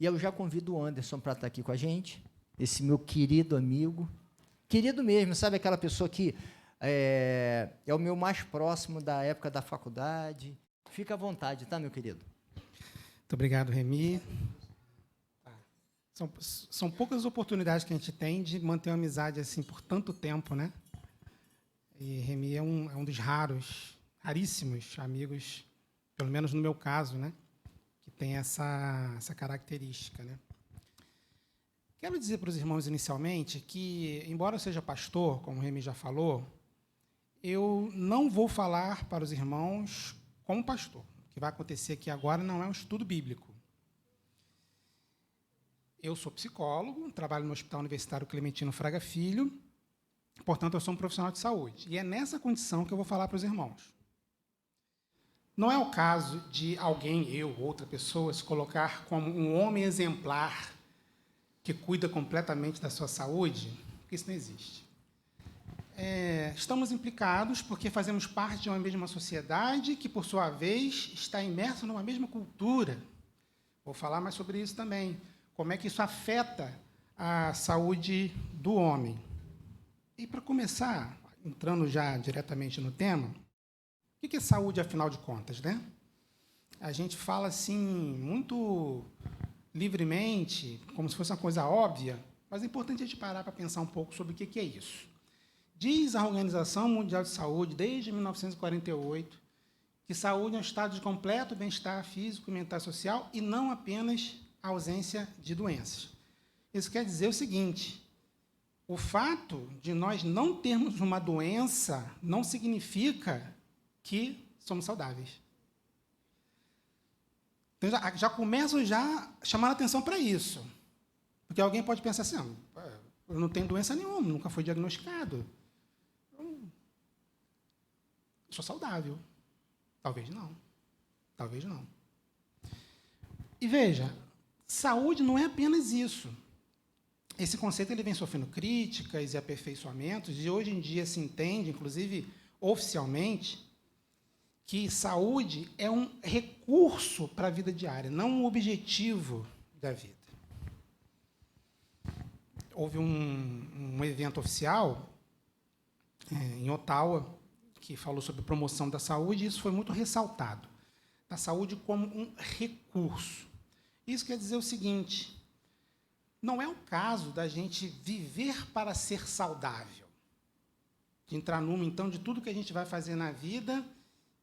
E eu já convido o Anderson para estar aqui com a gente, esse meu querido amigo. Querido mesmo, sabe aquela pessoa que é o meu mais próximo da época da faculdade. Fica à vontade, tá, meu querido? Muito obrigado, Remy. São poucas oportunidades que a gente tem de manter uma amizade assim por tanto tempo, né? E Remy é um dos raríssimos amigos, pelo menos no meu caso, né? Que tem essa característica, né? Quero dizer para os irmãos inicialmente que, embora eu seja pastor, como o Remy já falou, eu não vou falar para os irmãos como pastor. O que vai acontecer aqui agora não é um estudo bíblico. Eu sou psicólogo, trabalho no Hospital Universitário Clementino Fraga Filho, portanto, eu sou um profissional de saúde. E é nessa condição que eu vou falar para os irmãos. Não é o caso de alguém, eu, outra pessoa, se colocar como um homem exemplar que cuida completamente da sua saúde, porque isso não existe. Estamos implicados porque fazemos parte de uma mesma sociedade que, por sua vez, está imersa numa mesma cultura. Vou falar mais sobre isso também. Como é que isso afeta a saúde do homem. E, para começar, entrando já diretamente no tema, o que é saúde, afinal de contas, né? A gente fala assim, muito livremente, como se fosse uma coisa óbvia, mas é importante a gente parar para pensar um pouco sobre o que é isso. Diz a Organização Mundial de Saúde, desde 1948, que saúde é um estado de completo bem-estar físico, mental e social, e não apenas a ausência de doenças. Isso quer dizer o seguinte: o fato de nós não termos uma doença não significa que somos saudáveis. Então, já começo chamando a atenção para isso. Porque alguém pode pensar assim, eu não tenho doença nenhuma, nunca fui diagnosticado. Eu sou saudável. Talvez não. Talvez não. E veja, saúde não é apenas isso. Esse conceito ele vem sofrendo críticas e aperfeiçoamentos, e hoje em dia se entende, inclusive oficialmente, que saúde é um recurso para a vida diária, não um objetivo da vida. Houve um evento oficial em Ottawa que falou sobre promoção da saúde, e isso foi muito ressaltado. A saúde como um recurso. Isso quer dizer o seguinte: não é o caso da gente viver para ser saudável. De entrar numa, então, de tudo que a gente vai fazer na vida,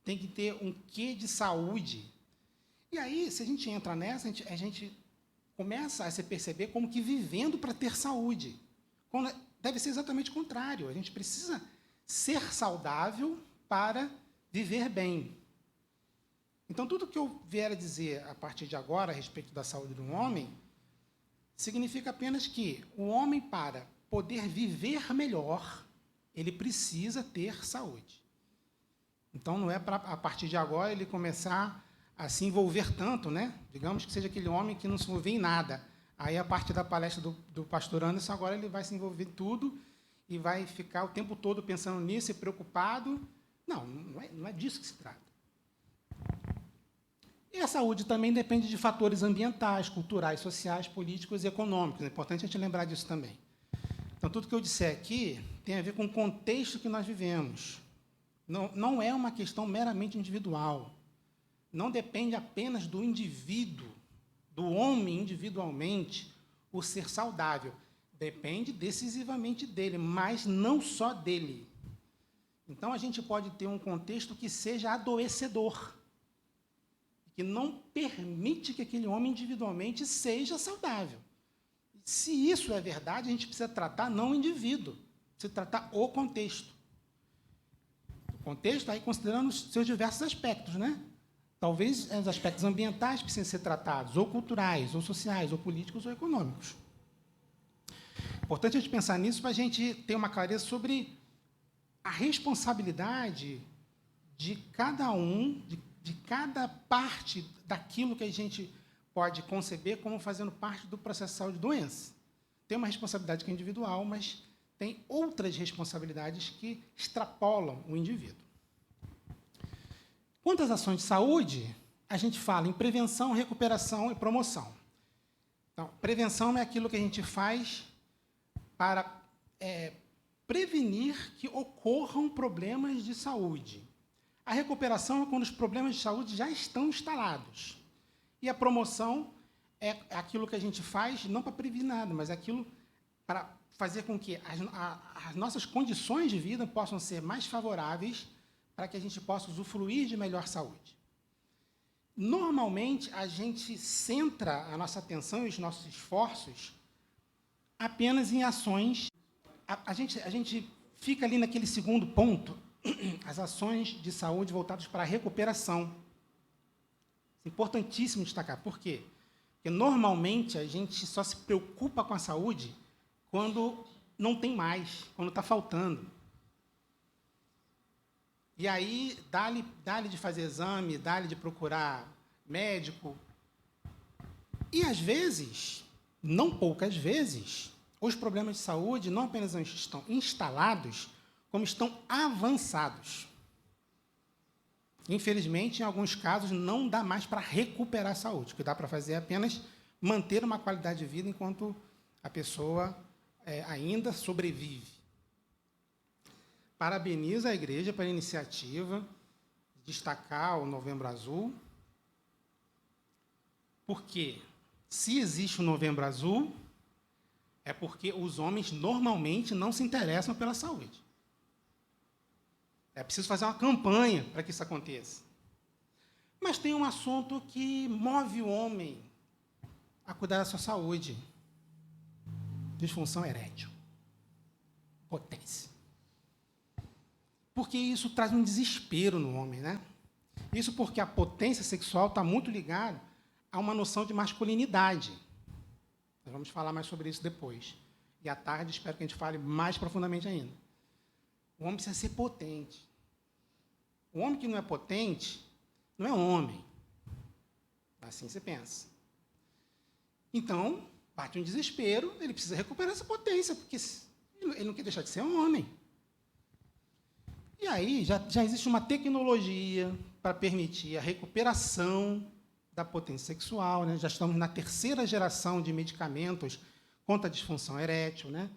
tem que ter um quê de saúde. E aí, se a gente entra nessa, a gente começa a se perceber como que vivendo para ter saúde. Quando deve ser exatamente o contrário. A gente precisa ser saudável para viver bem. Então, tudo que eu vier a dizer a partir de agora a respeito da saúde do homem significa apenas que o homem, para poder viver melhor, ele precisa ter saúde. Então, não é para, a partir de agora, ele começar a se envolver tanto, né? Digamos que seja aquele homem que não se envolve em nada. Aí, a partir da palestra do pastor Anderson, agora ele vai se envolver em tudo e vai ficar o tempo todo pensando nisso e preocupado. Não é disso que se trata. E a saúde também depende de fatores ambientais, culturais, sociais, políticos e econômicos. É importante a gente lembrar disso também. Então, tudo que eu disser aqui tem a ver com o contexto que nós vivemos. Não é uma questão meramente individual. Não depende apenas do indivíduo, do homem individualmente, o ser saudável. Depende decisivamente dele, mas não só dele. Então, a gente pode ter um contexto que seja adoecedor, que não permite que aquele homem individualmente seja saudável. Se isso é verdade, a gente precisa tratar não o indivíduo, precisa tratar o contexto. O contexto aí considerando os seus diversos aspectos, né? Talvez os aspectos ambientais precisem ser tratados, ou culturais, ou sociais, ou políticos, ou econômicos. Importante a gente pensar nisso para a gente ter uma clareza sobre a responsabilidade de cada um, de cada parte daquilo que a gente pode conceber como fazendo parte do processo de saúde e doença. Tem uma responsabilidade que é individual, mas tem outras responsabilidades que extrapolam o indivíduo. Quanto às ações de saúde, a gente fala em prevenção, recuperação e promoção. Então, prevenção é aquilo que a gente faz para prevenir que ocorram problemas de saúde. A recuperação é quando os problemas de saúde já estão instalados. E a promoção é aquilo que a gente faz não para prevenir nada, mas é aquilo para fazer com que as nossas condições de vida possam ser mais favoráveis para que a gente possa usufruir de melhor saúde. Normalmente, a gente centra a nossa atenção e os nossos esforços apenas em ações. A gente fica ali naquele segundo ponto, as ações de saúde voltadas para a recuperação. É importantíssimo destacar. Por quê? Porque, normalmente, a gente só se preocupa com a saúde quando não tem mais, quando está faltando. E aí, dá-lhe de fazer exame, dá-lhe de procurar médico. E, às vezes, não poucas vezes, os problemas de saúde não apenas estão instalados, como estão avançados. Infelizmente, em alguns casos, não dá mais para recuperar a saúde. O que dá para fazer é apenas manter uma qualidade de vida enquanto a pessoa ainda sobrevive. Parabenizo a igreja pela iniciativa de destacar o Novembro Azul, porque, se existe o Novembro Azul, é porque os homens normalmente não se interessam pela saúde. É preciso fazer uma campanha para que isso aconteça. Mas tem um assunto que move o homem a cuidar da sua saúde. Disfunção erétil. Potência. Porque isso traz um desespero no homem, né? Isso porque a potência sexual está muito ligada a uma noção de masculinidade. Nós vamos falar mais sobre isso depois. E à tarde espero que a gente fale mais profundamente ainda. O homem precisa ser potente. O homem que não é potente não é homem. Assim você pensa. Então, bate um desespero, ele precisa recuperar essa potência, porque ele não quer deixar de ser um homem. E aí já existe uma tecnologia para permitir a recuperação da potência sexual, né? Já estamos na 3ª geração de medicamentos contra a disfunção erétil, né?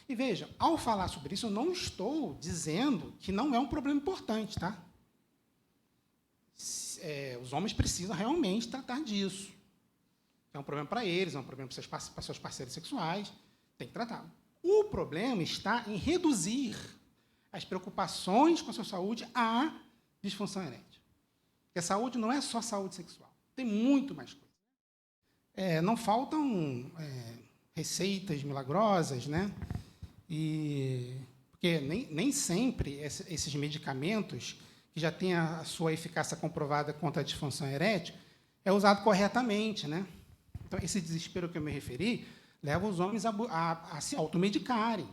E vejam, ao falar sobre isso, eu não estou dizendo que não é um problema importante, tá? Os homens precisam realmente tratar disso. É um problema para eles, é um problema para seus parceiros sexuais, tem que tratar. O problema está em reduzir as preocupações com a sua saúde à disfunção erétil. Porque a saúde não é só saúde sexual, tem muito mais coisa. Não faltam receitas milagrosas, né? Porque nem sempre esses medicamentos, que já têm a sua eficácia comprovada contra a disfunção erétil, é usado corretamente, né? Então, esse desespero que eu me referi leva os homens a se automedicarem.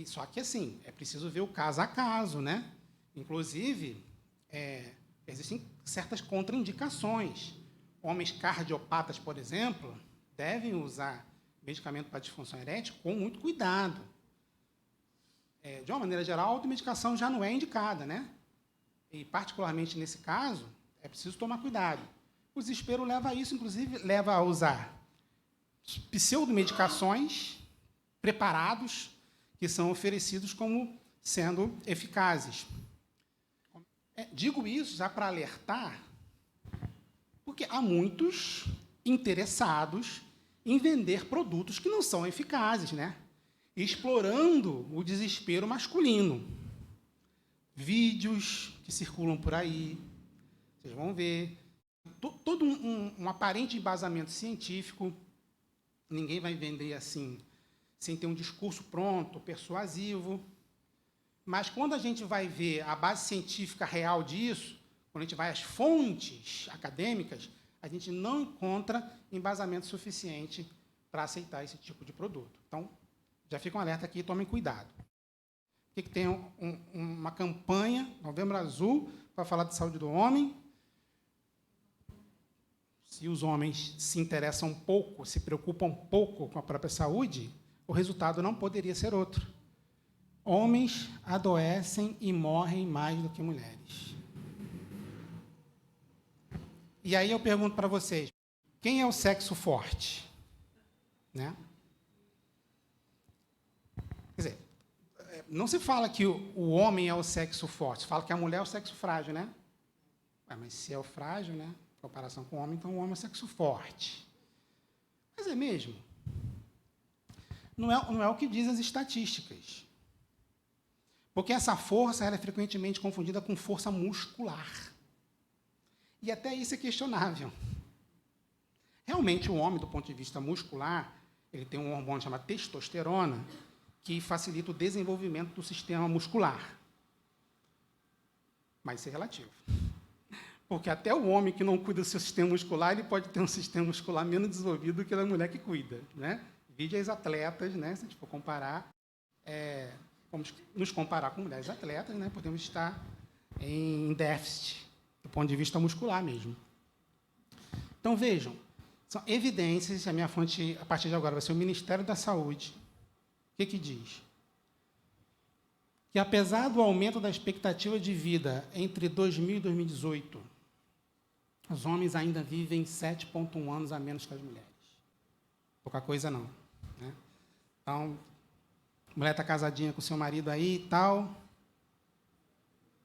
Só que, assim, é preciso ver o caso a caso, né? Inclusive, existem certas contraindicações. Homens cardiopatas, por exemplo, devem usar medicamento para disfunção erétil com muito cuidado. De uma maneira geral, a automedicação já não é indicada, né? E, particularmente nesse caso, é preciso tomar cuidado. O desespero leva a isso, inclusive, leva a usar pseudomedicações preparados que são oferecidos como sendo eficazes. Digo isso já para alertar, porque há muitos interessados em vender produtos que não são eficazes, né? Explorando o desespero masculino. Vídeos que circulam por aí, vocês vão ver. Todo um aparente embasamento científico, ninguém vai vender assim, sem ter um discurso pronto, persuasivo. Mas, quando a gente vai ver a base científica real disso, quando a gente vai às fontes acadêmicas, a gente não encontra embasamento suficiente para aceitar esse tipo de produto. Então, já fica um alerta aqui, tomem cuidado. Por que tem uma campanha, Novembro Azul, para falar de saúde do homem? Se os homens se interessam pouco, se preocupam pouco com a própria saúde, o resultado não poderia ser outro. Homens adoecem e morrem mais do que mulheres. E aí eu pergunto para vocês, Quem é o sexo forte? Né? Quer dizer, não se fala que o homem é o sexo forte, se fala que a mulher é o sexo frágil, né? Mas se é o frágil, né? Em comparação com o homem, então o homem é o sexo forte. Mas é mesmo? Não é o que dizem as estatísticas. Porque essa força ela é frequentemente confundida com força muscular. E até isso é questionável. Realmente, o homem, do ponto de vista muscular, ele tem um hormônio chamado testosterona, que facilita o desenvolvimento do sistema muscular. Mas isso é relativo. Porque até o homem que não cuida do seu sistema muscular, ele pode ter um sistema muscular menos desenvolvido do que a mulher que cuida. Né? Vide as atletas, né? Se a gente for comparar, vamos nos comparar com mulheres atletas, né? Podemos estar em déficit, do ponto de vista muscular mesmo. Então, vejam, são evidências, a minha fonte, a partir de agora, vai ser o Ministério da Saúde. O que diz? Que, apesar do aumento da expectativa de vida entre 2000 e 2018, os homens ainda vivem 7,1 anos a menos que as mulheres. Pouca coisa, não. Né? Então, a mulher está casadinha com o seu marido aí e tal,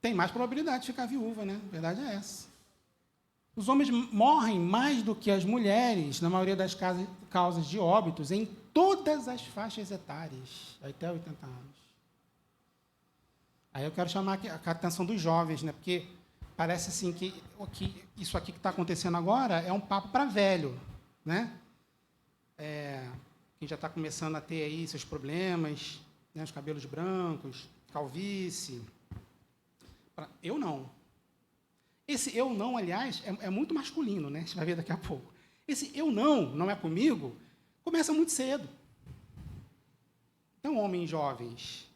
tem mais probabilidade de ficar viúva, né? A verdade é essa. Os homens morrem mais do que as mulheres, na maioria das causas de óbitos, em todas as faixas etárias, até 80 anos. Aí eu quero chamar a atenção dos jovens, né? Porque parece assim que isso aqui que está acontecendo agora é um papo para velho, né? Quem já está começando a ter aí seus problemas, né? Os cabelos brancos, calvície. Eu não. Esse eu não, aliás, é muito masculino, né? A gente vai ver daqui a pouco. Esse eu não é comigo, começa muito cedo. Então, homens jovens,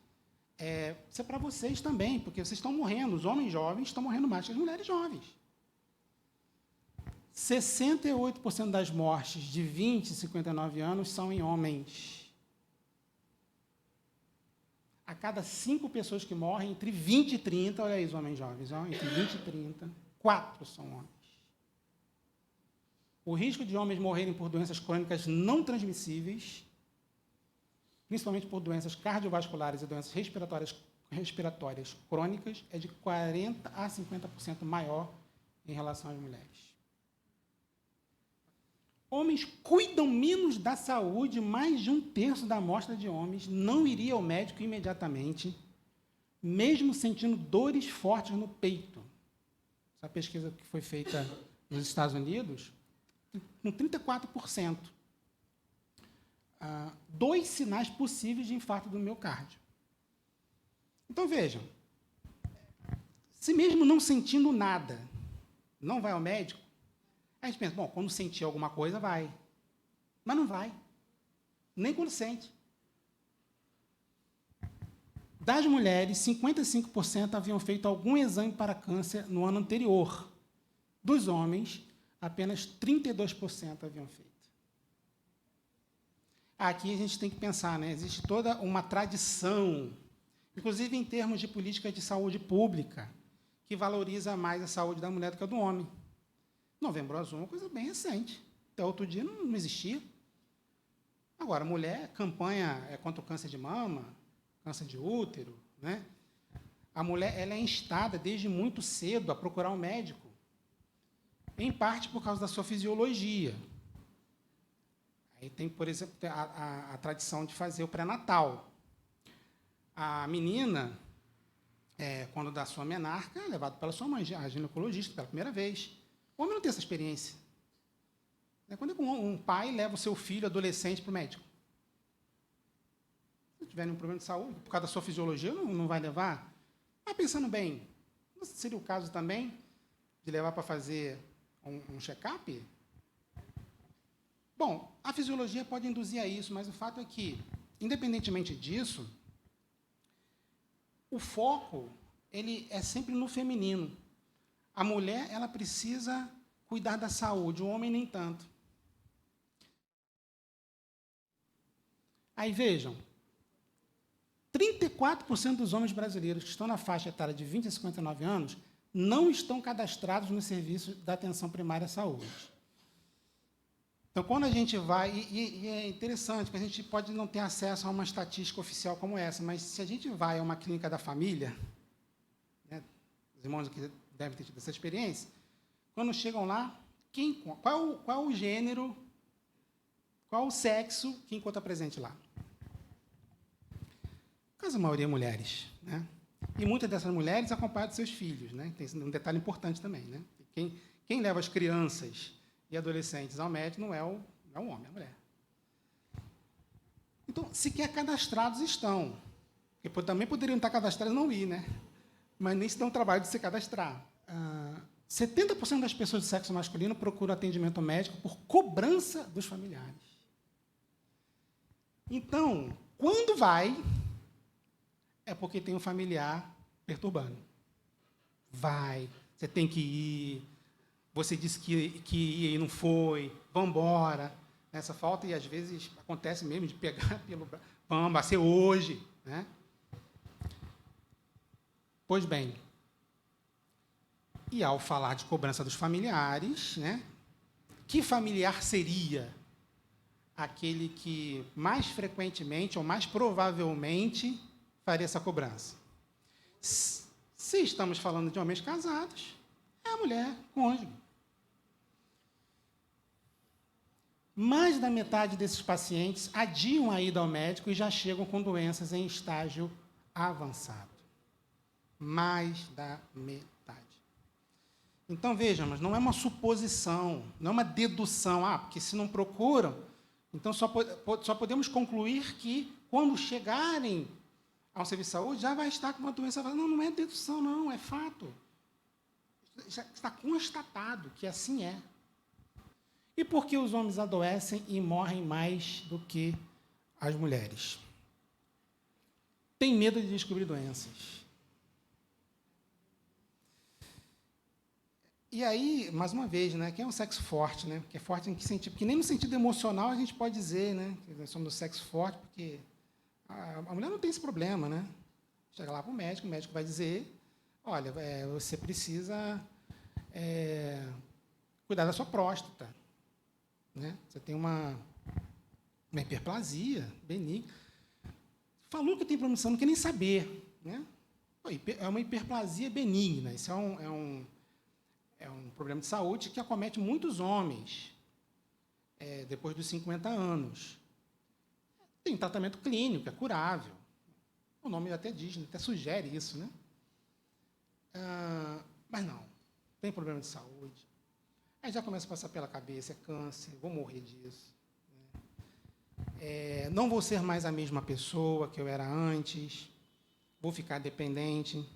isso é para vocês também, porque vocês estão morrendo, os homens jovens estão morrendo mais que as mulheres jovens. 68% das mortes de 20 e 59 anos são em homens. A cada 5 pessoas que morrem, entre 20 e 30, olha aí os homens jovens, entre 20 e 30, 4 são homens. O risco de homens morrerem por doenças crônicas não transmissíveis, principalmente por doenças cardiovasculares e doenças respiratórias crônicas, é de 40% a 50% maior em relação às mulheres. Homens cuidam menos da saúde, mais de 1/3 da amostra de homens não iria ao médico imediatamente, mesmo sentindo dores fortes no peito. Essa pesquisa que foi feita nos Estados Unidos, com 34%. 2 sinais possíveis de infarto do miocárdio. Então, vejam, se mesmo não sentindo nada, não vai ao médico, a gente pensa, bom, quando sentir alguma coisa, vai. Mas não vai. Nem quando sente. Das mulheres, 55% haviam feito algum exame para câncer no ano anterior. Dos homens, apenas 32% haviam feito. Aqui a gente tem que pensar, né? Existe toda uma tradição, inclusive em termos de política de saúde pública, que valoriza mais a saúde da mulher do que a do homem. Novembro Azul é uma coisa bem recente. Até outro dia não existia. Agora, mulher, campanha contra o câncer de mama, câncer de útero, né? A mulher ela é instada desde muito cedo a procurar um médico, em parte por causa da sua fisiologia. Aí tem, por exemplo, a tradição de fazer o pré-natal. A menina, quando dá sua menarca, é levada pela sua mãe, a ginecologista, pela primeira vez. O homem não tem essa experiência. Quando um pai leva o seu filho adolescente para o médico. Se tiver um problema de saúde, por causa da sua fisiologia, não vai levar. Mas, pensando bem, não seria o caso também de levar para fazer um check-up? Bom, a fisiologia pode induzir a isso, mas o fato é que, independentemente disso, o foco ele é sempre no feminino. A mulher ela precisa cuidar da saúde, o homem nem tanto. Aí vejam, 34% dos homens brasileiros que estão na faixa etária de 20 a 59 anos não estão cadastrados no serviço da atenção primária à saúde. Então, quando a gente vai, e é interessante, que a gente pode não ter acesso a uma estatística oficial como essa, mas se a gente vai a uma clínica da família, né, os irmãos aqui devem ter tido essa experiência, quando chegam lá, qual o gênero, qual o sexo que encontra presente lá? Quase a maioria mulheres, né? E muitas dessas mulheres acompanham seus filhos, né? Tem um detalhe importante também, né? Quem leva as crianças e adolescentes ao médico não é o homem, é a mulher. Então, sequer cadastrados estão. Porque também poderiam estar cadastrados e não ir, né? Mas nem se dão o trabalho de se cadastrar. 70% das pessoas do sexo masculino procuram atendimento médico por cobrança dos familiares. Então, quando vai, é porque tem um familiar perturbando. Vai, você tem que ir, você disse que ia e não foi, vamos embora. Essa falta, e às vezes acontece mesmo de pegar pelo braço, vamos, vai ser hoje. Né? Pois bem, e ao falar de cobrança dos familiares, né, que familiar seria aquele que mais frequentemente ou mais provavelmente faria essa cobrança? Se estamos falando de homens casados, é a mulher, cônjuge. Mais da metade desses pacientes adiam a ida ao médico e já chegam com doenças em estágio avançado. Mais da metade. Então, vejam, mas não é uma suposição, não é uma dedução. Porque se não procuram, então só podemos concluir que, quando chegarem ao serviço de saúde, já vai estar com uma doença. Não é dedução, não, é fato. Já está constatado que assim é. E por que os homens adoecem e morrem mais do que as mulheres? Tem medo de descobrir doenças. E aí, mais uma vez, né, quem é um sexo forte? Né? Que é forte em que sentido? Porque nem no sentido emocional a gente pode dizer, né, que nós somos do sexo forte, porque a mulher não tem esse problema. Né? Chega lá para o médico vai dizer, olha, você precisa cuidar da sua próstata. Né? Você tem uma hiperplasia benigna. Falou que tem problema, você não quer nem saber. Né? É uma hiperplasia benigna. Isso é um problema de saúde que acomete muitos homens depois dos 50 anos. Tem tratamento clínico, é curável. O nome até diz, até sugere isso. Né? Mas não, tem problema de saúde. Aí já começa a passar pela cabeça, é câncer, vou morrer disso. Né? Não vou ser mais a mesma pessoa que eu era antes, vou ficar dependente.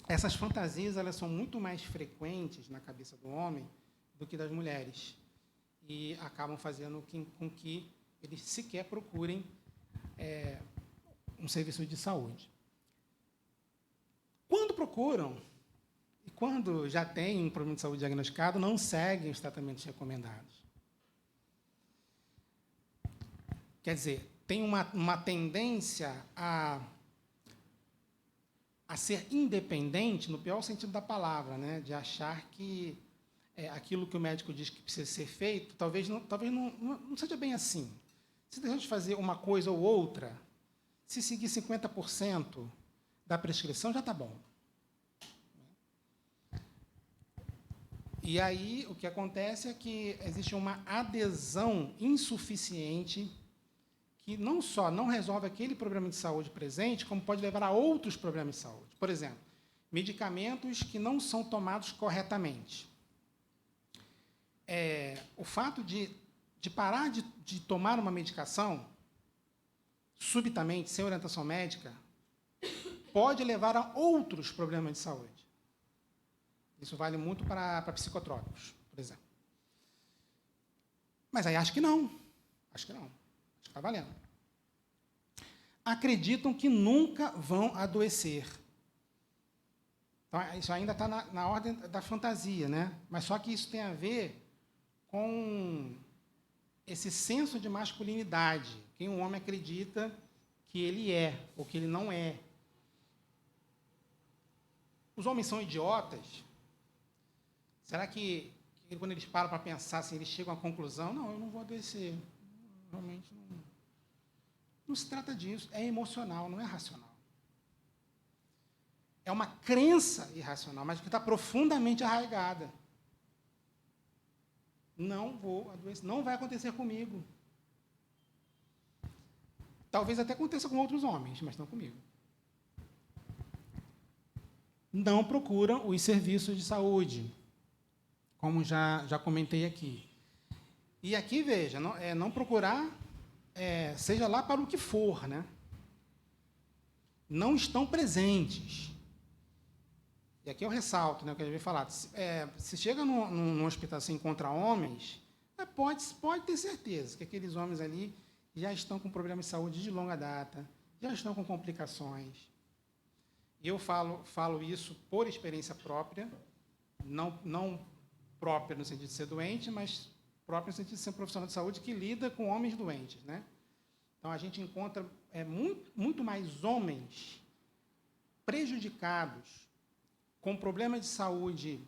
Essas fantasias, elas são muito mais frequentes na cabeça do homem do que das mulheres. E acabam fazendo com que eles sequer procurem um serviço de saúde. Quando procuram, e quando já têm um problema de saúde diagnosticado, não seguem os tratamentos recomendados. Quer dizer, tem uma tendência a ser independente, no pior sentido da palavra, né? De achar que aquilo que o médico diz que precisa ser feito, talvez não seja bem assim. Se deixar de fazer uma coisa ou outra, se seguir 50% da prescrição, já está bom. E aí, o que acontece é que existe uma adesão insuficiente que não só não resolve aquele problema de saúde presente, como pode levar a outros problemas de saúde. Por exemplo, medicamentos que não são tomados corretamente. O fato de parar de tomar uma medicação subitamente, sem orientação médica, pode levar a outros problemas de saúde. Isso vale muito para psicotrópicos, por exemplo. Mas aí acho que não. Acho que está valendo. Acreditam que nunca vão adoecer. Então, isso ainda está na ordem da fantasia, né? Mas só que isso tem a ver com esse senso de masculinidade, que um homem acredita que ele é, ou que ele não é. Os homens são idiotas? Será que quando eles param para pensar, assim, eles chegam à conclusão, não, eu não vou adoecer. Realmente não se trata disso. É emocional, não é racional. É uma crença irracional, mas que está profundamente arraigada. Não vou adoecer, não vai acontecer comigo. Talvez até aconteça com outros homens, mas não comigo. Não procuram os serviços de saúde, como já comentei aqui. E aqui, veja, não procurar, seja lá para o que for, né? Não estão presentes. E aqui eu ressalto, né, o que a gente vai falar. Se chega num hospital e se encontra homens, pode ter certeza que aqueles homens ali já estão com problemas de saúde de longa data, já estão com complicações. E eu falo isso por experiência própria, não própria no sentido de ser doente, mas própria no sentido de ser um profissional de saúde que lida com homens doentes, né? Então, a gente encontra muito mais homens prejudicados, com problemas de saúde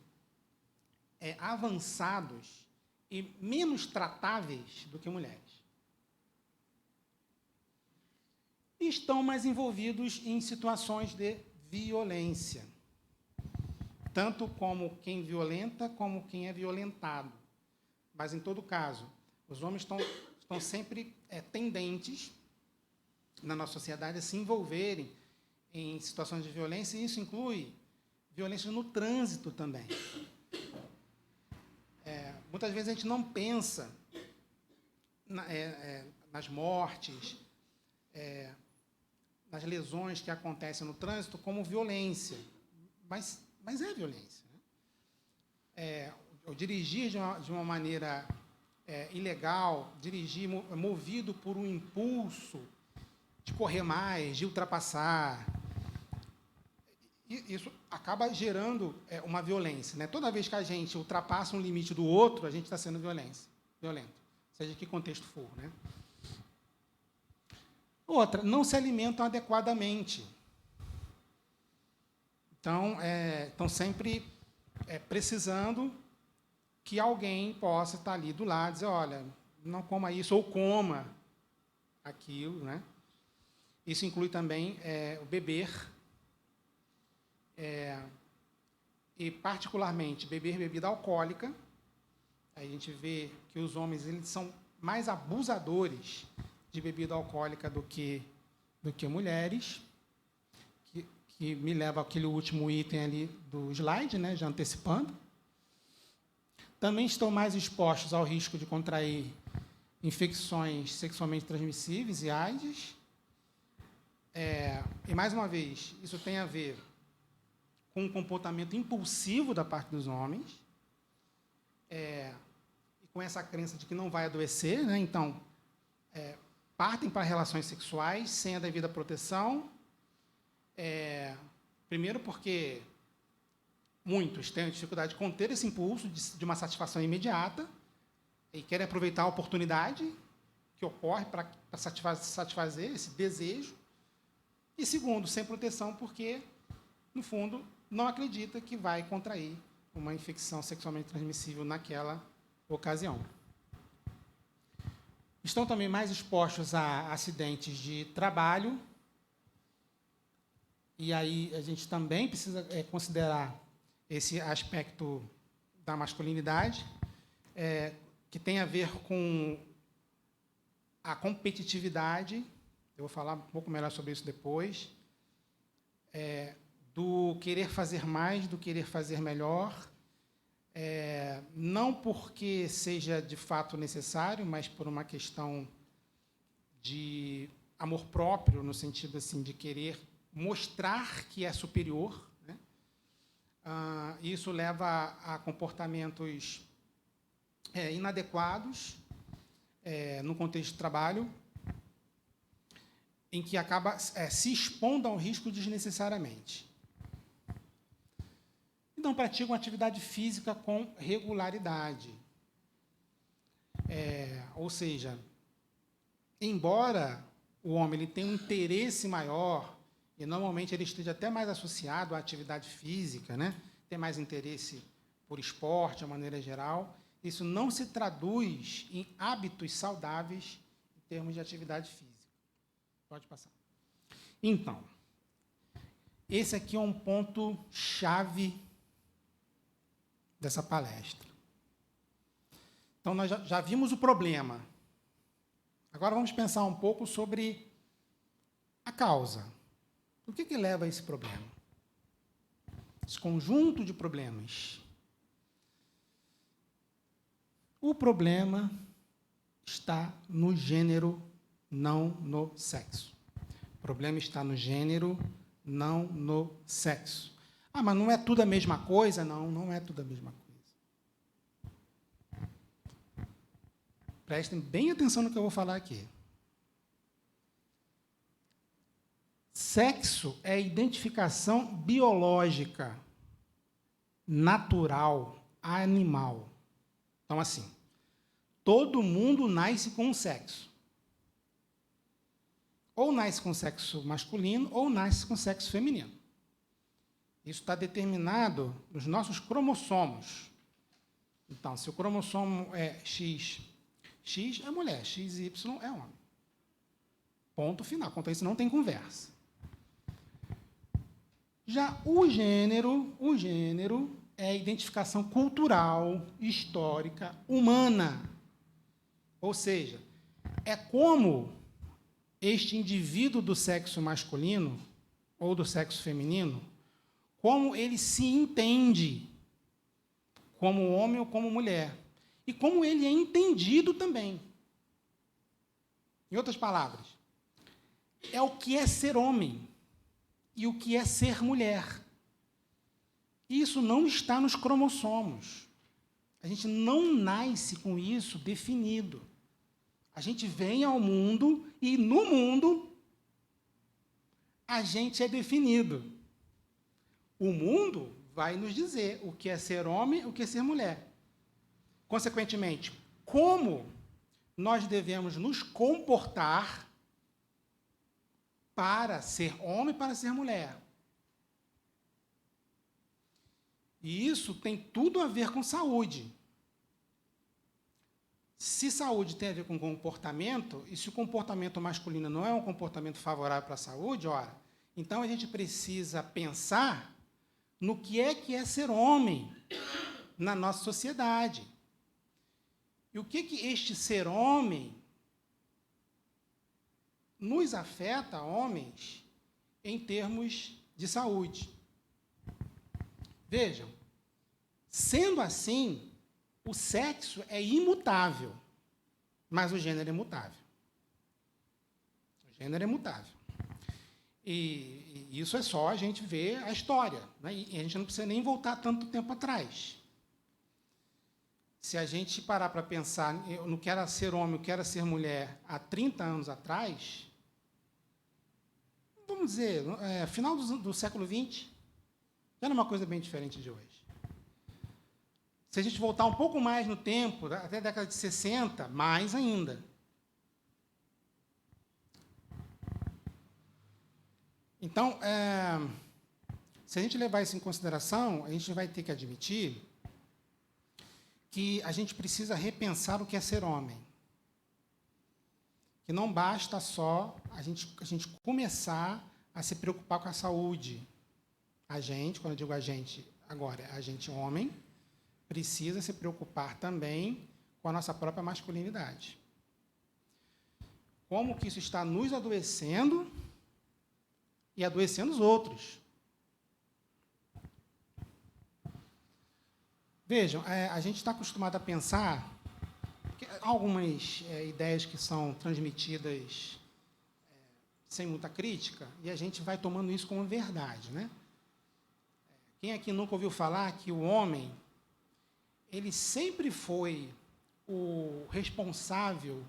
avançados e menos tratáveis do que mulheres. E estão mais envolvidos em situações de violência, tanto como quem violenta, como quem é violentado. Mas, em todo caso, os homens estão sempre tendentes, na nossa sociedade, a se envolverem em situações de violência, e isso inclui violência no trânsito também. Muitas vezes a gente não pensa nas mortes, nas lesões que acontecem no trânsito como violência, mas é violência. Eu dirigir de uma maneira ilegal, dirigir movido por um impulso de correr mais, de ultrapassar, isso acaba gerando uma violência, né? Toda vez que a gente ultrapassa um limite do outro, a gente está sendo violento, seja que contexto for, né? Outra, não se alimentam adequadamente. Então, estão sempre precisando que alguém possa estar ali do lado e dizer, olha, não coma isso, ou coma aquilo, né? Isso inclui também o beber, e, particularmente, beber bebida alcoólica. Aí a gente vê que os homens eles são mais abusadores de bebida alcoólica do que mulheres, que me leva àquele último item ali do slide, né, já antecipando. Também estão mais expostos ao risco de contrair infecções sexualmente transmissíveis e AIDS. E, mais uma vez, isso tem a ver com um comportamento impulsivo da parte dos homens, e com essa crença de que não vai adoecer, né? Então, partem para relações sexuais sem a devida proteção, primeiro porque muitos têm dificuldade de conter esse impulso de uma satisfação imediata e querem aproveitar a oportunidade que ocorre para satisfazer esse desejo. E, segundo, sem proteção, porque, no fundo, não acredita que vai contrair uma infecção sexualmente transmissível naquela ocasião. Estão também mais expostos a acidentes de trabalho, e aí a gente também precisa considerar esse aspecto da masculinidade, que tem a ver com a competitividade. Eu vou falar um pouco melhor sobre isso depois, do querer fazer mais, do querer fazer melhor, não porque seja de fato necessário, mas por uma questão de amor próprio, no sentido assim, de querer mostrar que é superior, né? Isso leva a comportamentos inadequados no contexto de trabalho, em que acaba se expondo ao risco desnecessariamente. Então, praticam atividade física com regularidade. Ou seja, embora o homem ele tenha um interesse maior, e normalmente ele esteja até mais associado à atividade física, né? Tem mais interesse por esporte, de maneira geral, isso não se traduz em hábitos saudáveis em termos de atividade física. Pode passar. Então, esse aqui é um ponto-chave dessa palestra. Então, nós já vimos o problema. Agora vamos pensar um pouco sobre a causa. O que leva a esse problema? Esse conjunto de problemas. O problema está no gênero, não no sexo. O problema está no gênero, não no sexo. Ah, mas não é tudo a mesma coisa? Não, não é tudo a mesma coisa. Prestem bem atenção no que eu vou falar aqui. Sexo é identificação biológica, natural, animal. Então, assim, todo mundo nasce com um sexo. Ou nasce com sexo masculino, ou nasce com sexo feminino. Isso está determinado nos nossos cromossomos. Então, se o cromossomo é X, X é mulher, XY é homem. Ponto final. Quanto a isso, não tem conversa. Já o gênero é a identificação cultural, histórica, humana. Ou seja, é como este indivíduo do sexo masculino ou do sexo feminino, como ele se entende como homem ou como mulher. E como ele é entendido também. Em outras palavras, é o que é ser homem e o que é ser mulher. Isso não está nos cromossomos. A gente não nasce com isso definido. A gente vem ao mundo e, no mundo, a gente é definido. O mundo vai nos dizer o que é ser homem e o que é ser mulher. Consequentemente, como nós devemos nos comportar para ser homem e para ser mulher. E isso tem tudo a ver com saúde. Se saúde tem a ver com comportamento, e se o comportamento masculino não é um comportamento favorável para a saúde, ora, então a gente precisa pensar no que é ser homem na nossa sociedade. E o que este ser homem nos afeta, homens, em termos de saúde? Vejam, sendo assim, o sexo é imutável, mas o gênero é mutável. O gênero é mutável. E isso é só a gente ver a história, né? E a gente não precisa nem voltar tanto tempo atrás. Se a gente parar para pensar no que era ser homem, o que era ser mulher há 30 anos atrás, vamos dizer, final do século XX, já era uma coisa bem diferente de hoje. Se a gente voltar um pouco mais no tempo, até a década de 60, mais ainda. Então, se a gente levar isso em consideração, a gente vai ter que admitir que a gente precisa repensar o que é ser homem. Que não basta só a gente começar a se preocupar com a saúde. A gente, quando eu digo a gente, agora, a gente homem, precisa se preocupar também com a nossa própria masculinidade. Como que isso está nos adoecendo e adoecendo os outros. Vejam, a gente está acostumado a pensar que algumas ideias que são transmitidas sem muita crítica, e a gente vai tomando isso como verdade, né? Quem aqui nunca ouviu falar que o homem, ele sempre foi o responsável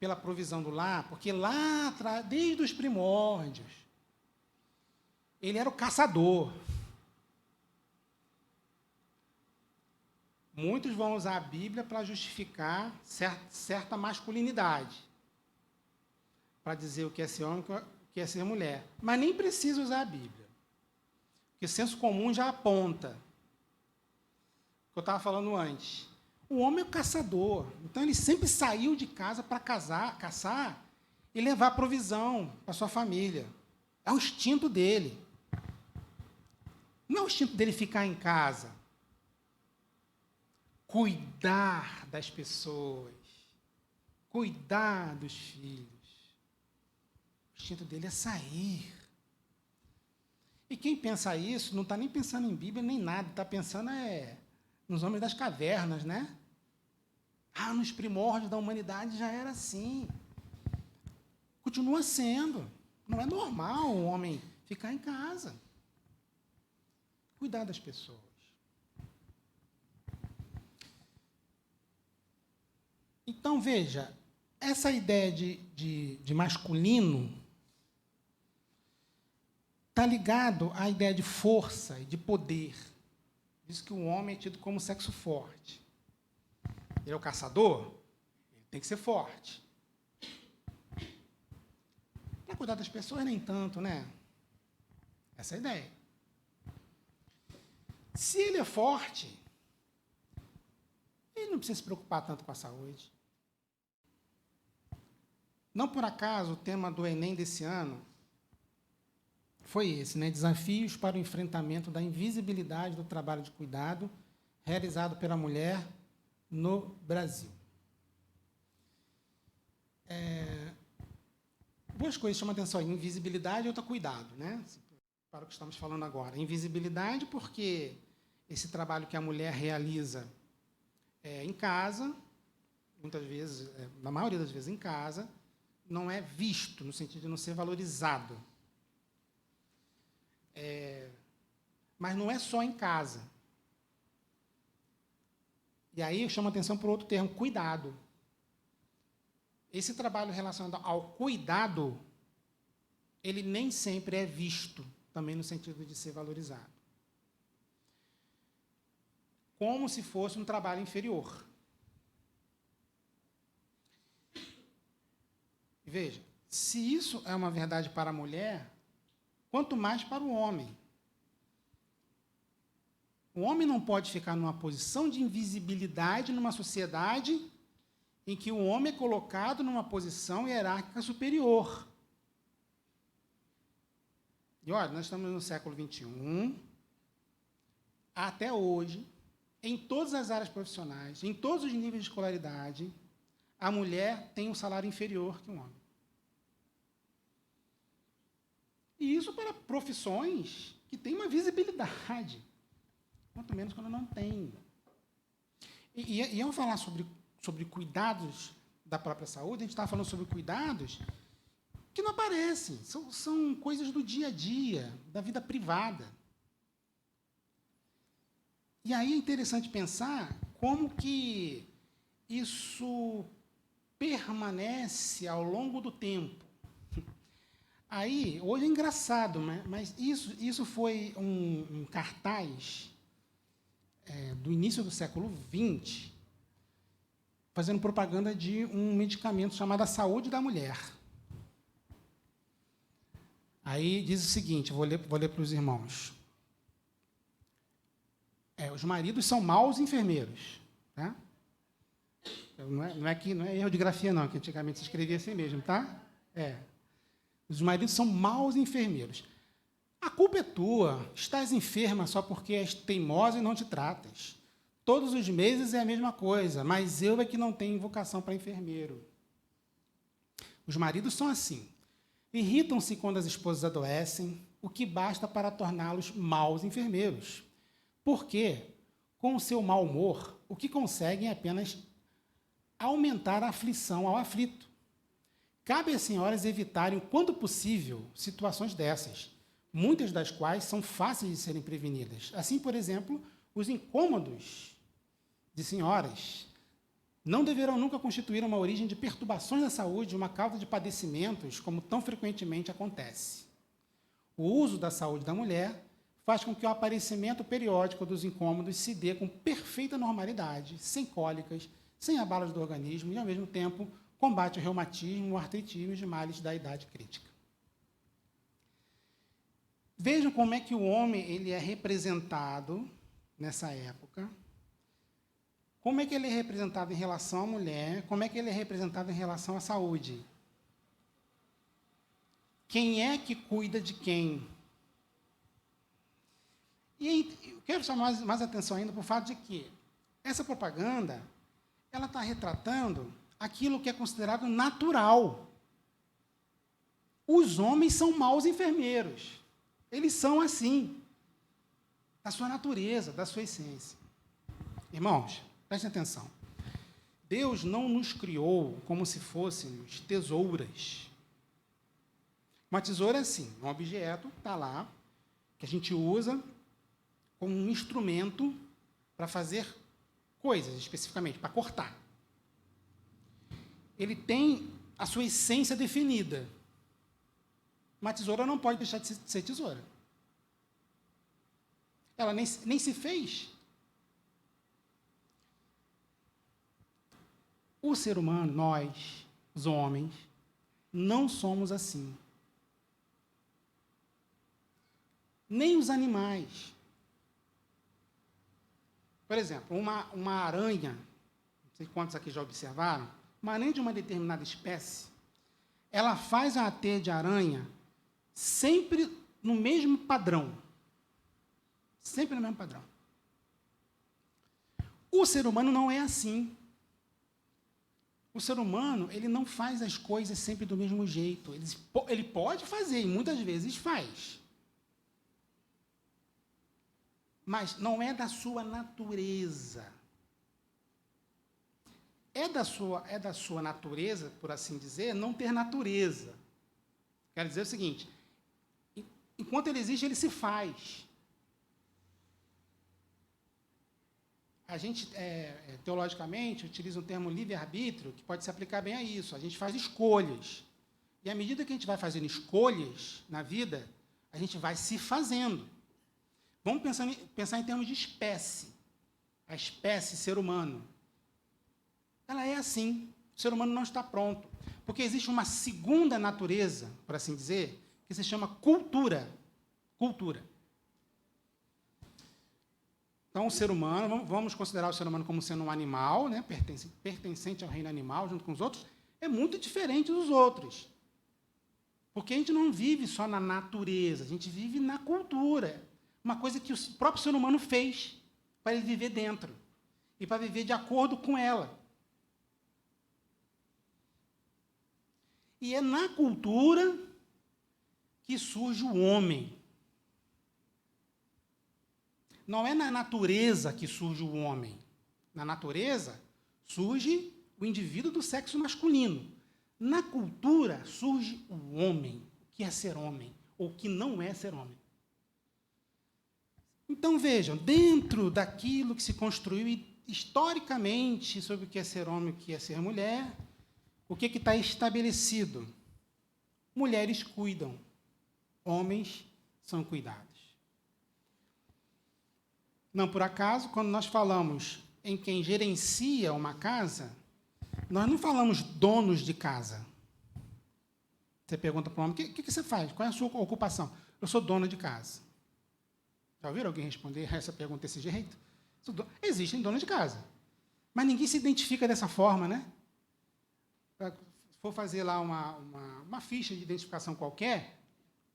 pela provisão do lar, porque lá atrás, desde os primórdios, ele era o caçador. Muitos vão usar a Bíblia para justificar certa masculinidade, para dizer o que é ser homem e o que é ser mulher. Mas nem precisa usar a Bíblia, porque o senso comum já aponta. eu estava falando antes. O homem é o caçador. Então, ele sempre saiu de casa para caçar e levar provisão para sua família. É o instinto dele. Não é o instinto dele ficar em casa. Cuidar das pessoas. Cuidar dos filhos. O instinto dele é sair. E quem pensa isso não está nem pensando em Bíblia nem nada, está pensando nos homens das cavernas, né? Nos primórdios da humanidade já era assim. Continua sendo. Não é normal o homem ficar em casa. Cuidar das pessoas. Então, veja, essa ideia de masculino está ligado à ideia de força e de poder. Diz que o homem é tido como sexo forte. Ele é o caçador, ele tem que ser forte. Para cuidar das pessoas, nem tanto, né? Essa é a ideia. Se ele é forte, ele não precisa se preocupar tanto com a saúde. Não por acaso o tema do Enem desse ano foi esse, né? Desafios para o enfrentamento da invisibilidade do trabalho de cuidado realizado pela mulher no Brasil. Duas coisas chamam a atenção: invisibilidade e outra cuidado, né? Para o que estamos falando agora. Invisibilidade porque esse trabalho que a mulher realiza em casa, muitas vezes, na maioria das vezes em casa, não é visto, no sentido de não ser valorizado. Mas não é só em casa. E aí eu chamo a atenção para o outro termo, cuidado. Esse trabalho relacionado ao cuidado, ele nem sempre é visto, também no sentido de ser valorizado. Como se fosse um trabalho inferior. Veja, se isso é uma verdade para a mulher, quanto mais para o homem. O homem não pode ficar numa posição de invisibilidade numa sociedade em que o homem é colocado numa posição hierárquica superior. E olha, nós estamos no século XXI, até hoje, em todas as áreas profissionais, em todos os níveis de escolaridade, a mulher tem um salário inferior que o homem. E isso para profissões que têm uma visibilidade, quanto menos quando não tem. E ao falar sobre cuidados da própria saúde, a gente está falando sobre cuidados que não aparecem, são coisas do dia a dia, da vida privada. E aí é interessante pensar como que isso permanece ao longo do tempo. Aí, hoje é engraçado, mas isso foi um cartaz do início do século XX, fazendo propaganda de um medicamento chamado a saúde da mulher. Aí diz o seguinte, vou ler para os irmãos. Os maridos são maus enfermeiros. Tá? Não é erro de grafia, não, que antigamente se escrevia assim mesmo, tá? Os maridos são maus enfermeiros. A culpa é tua. Estás enferma só porque és teimosa e não te tratas. Todos os meses é a mesma coisa, mas eu é que não tenho vocação para enfermeiro. Os maridos são assim. Irritam-se quando as esposas adoecem, o que basta para torná-los maus enfermeiros. Porque, com o seu mau humor, o que conseguem é apenas aumentar a aflição ao aflito. Cabe às senhoras evitarem, quando possível, situações dessas, muitas das quais são fáceis de serem prevenidas. Assim, por exemplo, os incômodos de senhoras não deverão nunca constituir uma origem de perturbações da saúde, uma causa de padecimentos, como tão frequentemente acontece. O uso da saúde da mulher faz com que o aparecimento periódico dos incômodos se dê com perfeita normalidade, sem cólicas, sem abalos do organismo e, ao mesmo tempo, combate o reumatismo, o artritismo e os males da idade crítica. Vejam como é que o homem ele é representado nessa época Como é que ele é representado em relação à mulher? Como é que ele é representado em relação à saúde? Quem é que cuida de quem? E eu quero chamar mais atenção ainda para o fato de que essa propaganda ela está retratando aquilo que é considerado natural. Os homens são maus enfermeiros. Eles são assim, da sua natureza, da sua essência. Irmãos, prestem atenção. Deus não nos criou como se fôssemos tesouras. Uma tesoura é assim, um objeto está lá, que a gente usa como um instrumento para fazer coisas, especificamente, para cortar. Ele tem a sua essência definida. Uma tesoura não pode deixar de ser tesoura. Ela nem se fez. O ser humano, nós, os homens, não somos assim. Nem os animais. Por exemplo, uma aranha, não sei quantos aqui já observaram, uma aranha de uma determinada espécie, ela faz a teia de aranha sempre no mesmo padrão. Sempre no mesmo padrão. O ser humano não é assim. O ser humano, ele não faz as coisas sempre do mesmo jeito. Ele pode fazer, e muitas vezes faz. Mas não é da sua natureza. É da sua natureza, por assim dizer, não ter natureza. Quero dizer o seguinte, enquanto ele existe, ele se faz. A gente, teologicamente, utiliza o termo livre-arbítrio, que pode se aplicar bem a isso. A gente faz escolhas. E à medida que a gente vai fazendo escolhas na vida, a gente vai se fazendo. Vamos pensar em termos de espécie. A espécie ser humano. Ela é assim. O ser humano não está pronto. Porque existe uma segunda natureza, por assim dizer, que se chama cultura. Cultura. Então, o ser humano, vamos considerar o ser humano como sendo um animal, né, pertencente ao reino animal, junto com os outros, é muito diferente dos outros. Porque a gente não vive só na natureza, a gente vive na cultura. Uma coisa que o próprio ser humano fez para ele viver dentro e para viver de acordo com ela. E é na cultura que surge o homem. Não é na natureza que surge o homem. Na natureza surge o indivíduo do sexo masculino. Na cultura surge o homem, o que é ser homem, ou o que não é ser homem. Então, vejam, dentro daquilo que se construiu historicamente sobre o que é ser homem e o que é ser mulher, o que está estabelecido? Mulheres cuidam, homens são cuidados. Não por acaso, quando nós falamos em quem gerencia uma casa, nós não falamos donos de casa. Você pergunta para o homem, o que você faz? Qual é a sua ocupação? Eu sou dono de casa. Já ouviram alguém responder essa pergunta desse jeito? Existem donos de casa. Mas ninguém se identifica dessa forma, né? Se for fazer lá uma ficha de identificação qualquer,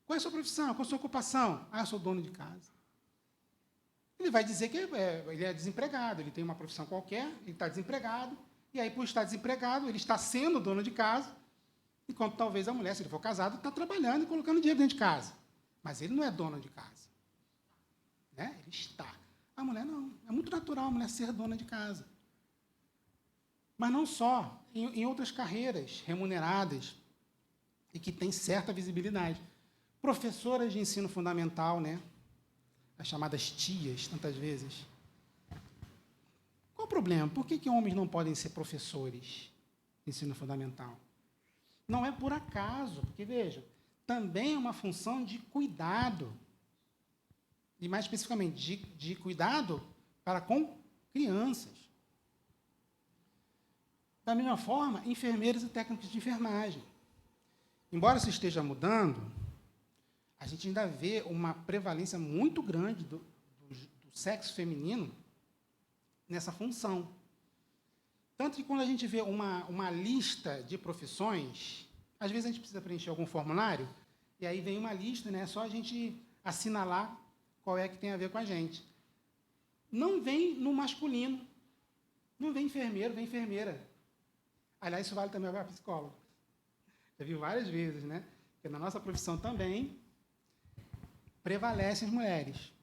qual é a sua profissão? Qual é a sua ocupação? Eu sou dono de casa. Ele vai dizer que ele é desempregado, ele tem uma profissão qualquer, ele está desempregado, e aí, por estar desempregado, ele está sendo dono de casa, enquanto talvez a mulher, se ele for casado, está trabalhando e colocando dinheiro dentro de casa. Mas ele não é dono de casa. Né? Ele está. A mulher não. É muito natural a mulher ser dona de casa. Mas não só, em outras carreiras remuneradas e que têm certa visibilidade. Professoras de ensino fundamental, né? As chamadas tias, tantas vezes. Qual o problema? Por que homens não podem ser professores de ensino fundamental? Não é por acaso, porque, veja, também é uma função de cuidado, e mais especificamente, de cuidado para com crianças. Da mesma forma, enfermeiros e técnicos de enfermagem. Embora isso esteja mudando, a gente ainda vê uma prevalência muito grande do sexo feminino nessa função. Tanto que quando a gente vê uma lista de profissões, às vezes a gente precisa preencher algum formulário, e aí vem uma lista, né? É só a gente assinalar qual é que tem a ver com a gente. Não vem no masculino. Não vem enfermeiro, vem enfermeira. Aliás, isso vale também para psicólogo. Já vi várias vezes, né? Porque na nossa profissão também prevalecem as mulheres.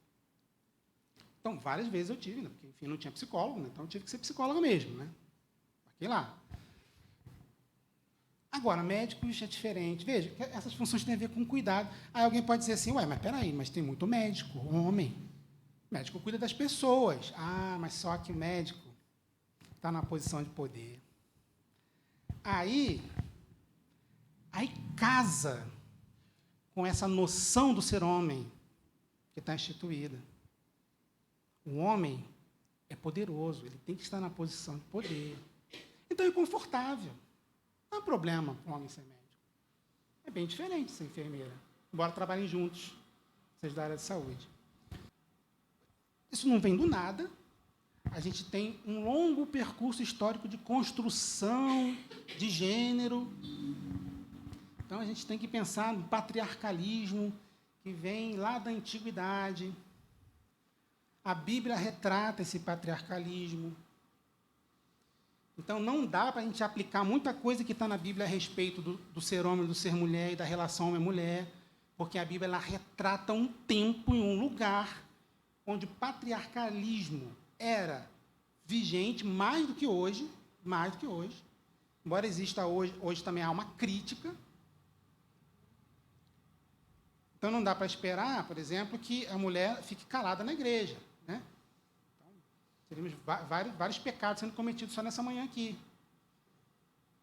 Então, várias vezes eu tive, né? Porque, enfim, não tinha psicólogo, né? Então eu tive que ser psicóloga mesmo, né? Aqui lá. Agora, médicos é diferente. Veja, essas funções têm a ver com cuidado. Aí alguém pode dizer assim, ué, mas peraí, mas tem muito médico, homem. O médico cuida das pessoas. Ah, mas só que o médico está na posição de poder. Aí casa com essa noção do ser homem que está instituída. O homem é poderoso, ele tem que estar na posição de poder. Então é confortável. Não há problema com o homem ser médico. É bem diferente ser enfermeira, embora trabalhem juntos, seja da área de saúde. Isso não vem do nada. A gente tem um longo percurso histórico de construção de gênero. Então, a gente tem que pensar no patriarcalismo, que vem lá da antiguidade. A Bíblia retrata esse patriarcalismo. Então, não dá para a gente aplicar muita coisa que está na Bíblia a respeito do ser homem, do ser mulher e da relação homem-mulher, porque a Bíblia ela retrata um tempo e um lugar onde o patriarcalismo era vigente mais do que hoje, embora exista hoje também há uma crítica. Então, não dá para esperar, por exemplo, que a mulher fique calada na igreja, né? Então, teríamos vários pecados sendo cometidos só nessa manhã aqui.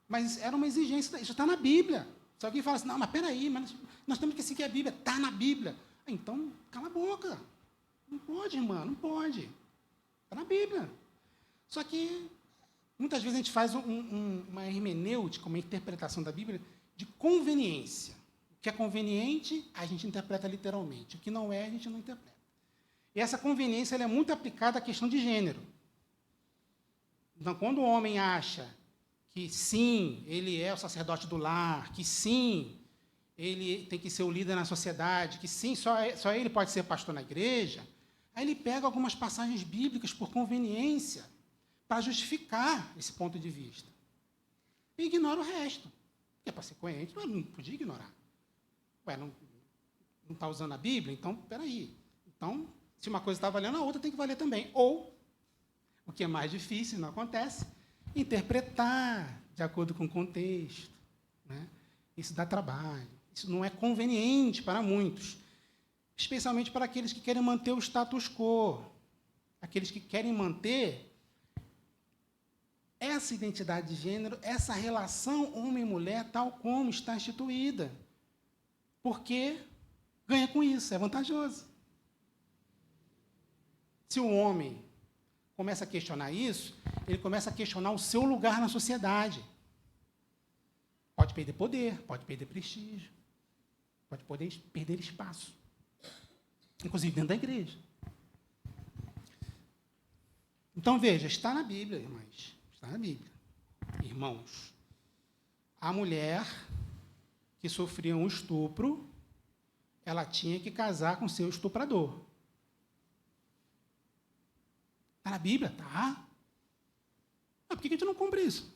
Mas era uma exigência, isso está na Bíblia. Se alguém fala assim, não, mas peraí, mas nós temos que seguir a Bíblia, está na Bíblia. Então, cala a boca. Não pode, irmã, não pode. Está na Bíblia. Só que, muitas vezes, a gente faz uma hermenêutica, uma interpretação da Bíblia de conveniência. O que é conveniente, a gente interpreta literalmente. O que não é, a gente não interpreta. E essa conveniência ela é muito aplicada à questão de gênero. Então, quando o homem acha que, sim, ele é o sacerdote do lar, que, sim, ele tem que ser o líder na sociedade, que, sim, só ele pode ser pastor na igreja, aí ele pega algumas passagens bíblicas por conveniência para justificar esse ponto de vista. E ignora o resto. Que é para ser coerente, mas não podia ignorar. Ué, não está usando a Bíblia? Então, peraí. Então, se uma coisa está valendo, a outra tem que valer também. Ou, o que é mais difícil, não acontece, interpretar de acordo com o contexto. Né? Isso dá trabalho. Isso não é conveniente para muitos, especialmente para aqueles que querem manter o status quo, aqueles que querem manter essa identidade de gênero, essa relação homem-mulher tal como está instituída. Porque ganha com isso, é vantajoso. Se o homem começa a questionar isso, ele começa a questionar o seu lugar na sociedade. Pode perder poder, pode perder prestígio, pode perder espaço, inclusive dentro da igreja. Então, veja, está na Bíblia, irmãs, está na Bíblia. Irmãos, a mulher que sofria um estupro, ela tinha que casar com seu estuprador. Está na Bíblia? Tá. Mas por que a gente não cumpre isso?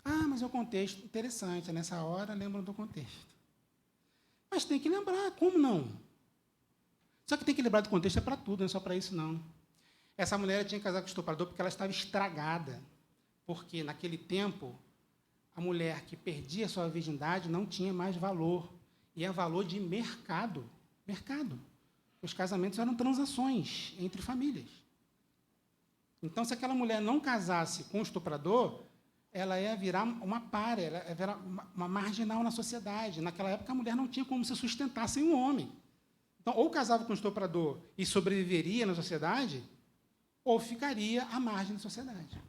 Ah, mas é um contexto interessante. Nessa hora, lembram do contexto. Mas tem que lembrar, como não? Só que tem que lembrar do contexto é para tudo, não é só para isso, não. Essa mulher tinha que casar com o estuprador porque ela estava estragada. Porque, naquele tempo, a mulher que perdia sua virgindade não tinha mais valor. E é valor de mercado. Mercado. Os casamentos eram transações entre famílias. Então, se aquela mulher não casasse com o estuprador, ela ia virar uma pária, ela ia virar uma marginal na sociedade. Naquela época, a mulher não tinha como se sustentar sem um homem. Então, ou casava com o estuprador e sobreviveria na sociedade, ou ficaria à margem da sociedade.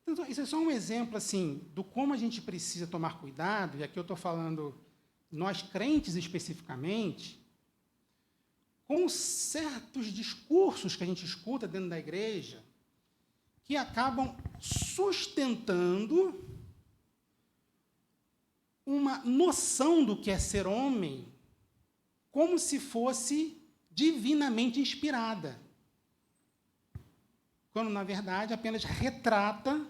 Então, isso é só um exemplo assim, do como a gente precisa tomar cuidado, e aqui eu estou falando, nós crentes especificamente, com certos discursos que a gente escuta dentro da igreja, que acabam sustentando uma noção do que é ser homem como se fosse divinamente inspirada, quando, na verdade, apenas retrata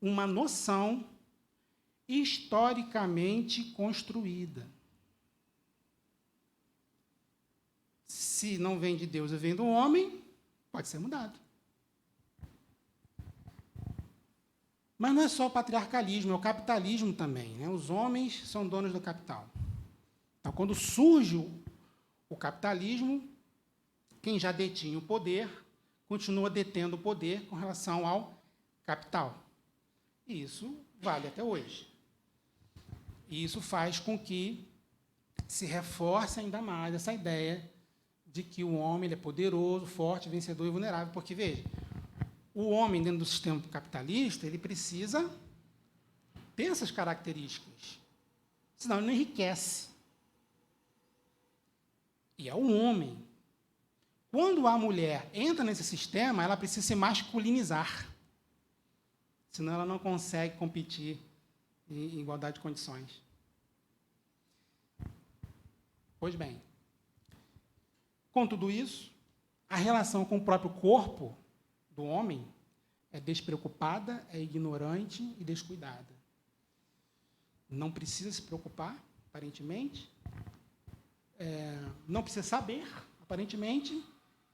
uma noção historicamente construída. Se não vem de Deus e vem do homem, pode ser mudado. Mas não é só o patriarcalismo, é o capitalismo também, né? Os homens são donos do capital. Então, quando surge o capitalismo, quem já detinha o poder continua detendo o poder com relação ao capital. E isso vale até hoje. E isso faz com que se reforce ainda mais essa ideia de que o homem ele é poderoso, forte, vencedor e vulnerável. Porque, veja, o homem, dentro do sistema capitalista, ele precisa ter essas características. Senão ele não enriquece. E é o homem. Quando a mulher entra nesse sistema, ela precisa se masculinizar. Senão ela não consegue competir em igualdade de condições. Pois bem, com tudo isso, a relação com o próprio corpo do homem é despreocupada, é ignorante e descuidada. Não precisa se preocupar, aparentemente, não precisa saber, aparentemente,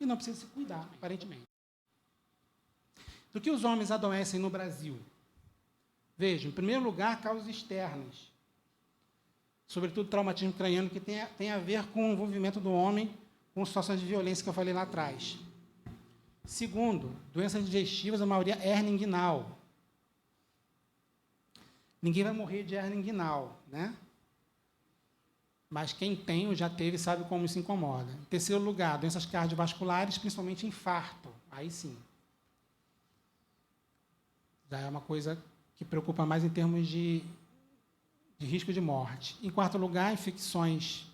e não precisa se cuidar, aparentemente. Do que os homens adoecem no Brasil? Vejam, em primeiro lugar, causas externas, sobretudo traumatismo craniano, que tem a ver com o envolvimento do homem com situações de violência que eu falei lá atrás. Segundo, doenças digestivas, a maioria hérnia inguinal. Ninguém vai morrer de hérnia inguinal, né? Mas quem tem ou já teve sabe como isso incomoda. Em terceiro lugar, doenças cardiovasculares, principalmente infarto. Aí sim. Já é uma coisa que preocupa mais em termos de risco de morte. Em quarto lugar, infecções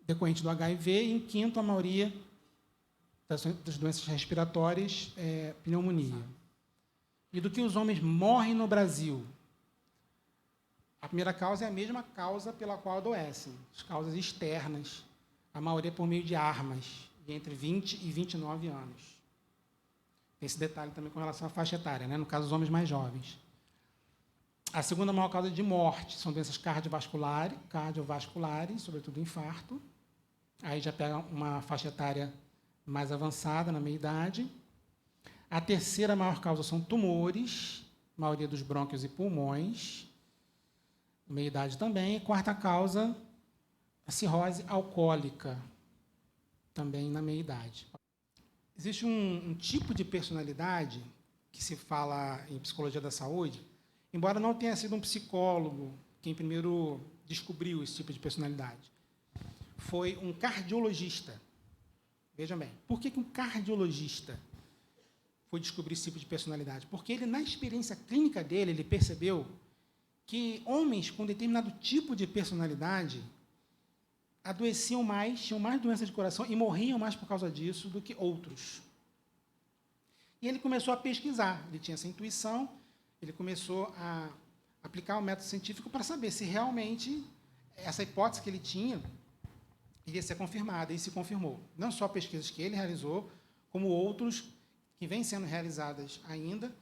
decorrentes do HIV. E, em quinto, a maioria das doenças respiratórias, pneumonia. E do que os homens morrem no Brasil? A primeira causa é a mesma causa pela qual adoecem, as causas externas, a maioria por meio de armas, de entre 20 e 29 anos. Tem esse detalhe também com relação à faixa etária, né? No caso, os homens mais jovens. A segunda maior causa de morte são doenças cardiovasculares, sobretudo infarto. Aí já pega uma faixa etária mais avançada, na meia-idade. A terceira maior causa são tumores, maioria dos brônquios e pulmões, meia-idade também. E quarta causa, a cirrose alcoólica, também na meia-idade. Existe um tipo de personalidade que se fala em psicologia da saúde, embora não tenha sido um psicólogo quem primeiro descobriu esse tipo de personalidade. Foi um cardiologista. Vejam bem, por que um cardiologista foi descobrir esse tipo de personalidade? Porque ele, na experiência clínica dele, ele percebeu que homens com determinado tipo de personalidade adoeciam mais, tinham mais doenças de coração e morriam mais por causa disso do que outros. E ele começou a pesquisar, ele tinha essa intuição, ele começou a aplicar o método científico para saber se realmente essa hipótese que ele tinha iria ser confirmada, e se confirmou. Não só pesquisas que ele realizou, como outros que vêm sendo realizadas ainda,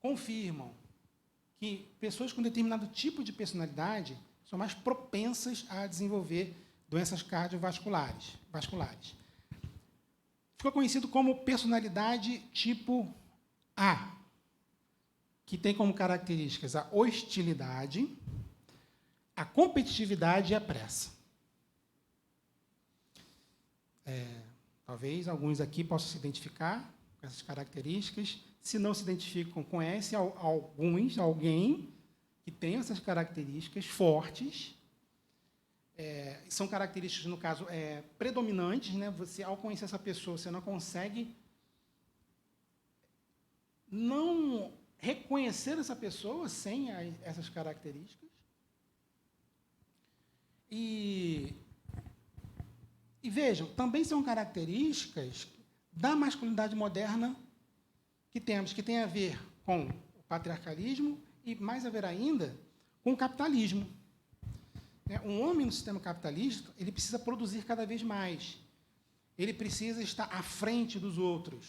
confirmam que pessoas com determinado tipo de personalidade são mais propensas a desenvolver doenças cardiovasculares. Ficou conhecido como personalidade tipo A, que tem como características a hostilidade, a competitividade e a pressa. Talvez alguns aqui possam se identificar com essas características. Se não se identificam, conhece alguém que tem essas características fortes. São características, no caso, predominantes, né? Você, ao conhecer essa pessoa, você não consegue não reconhecer essa pessoa sem essas características. E vejam, também são características da masculinidade moderna que temos, que tem a ver com o patriarcalismo e, mais a ver ainda, com o capitalismo. Um homem no sistema capitalista, ele precisa produzir cada vez mais. Ele precisa estar à frente dos outros.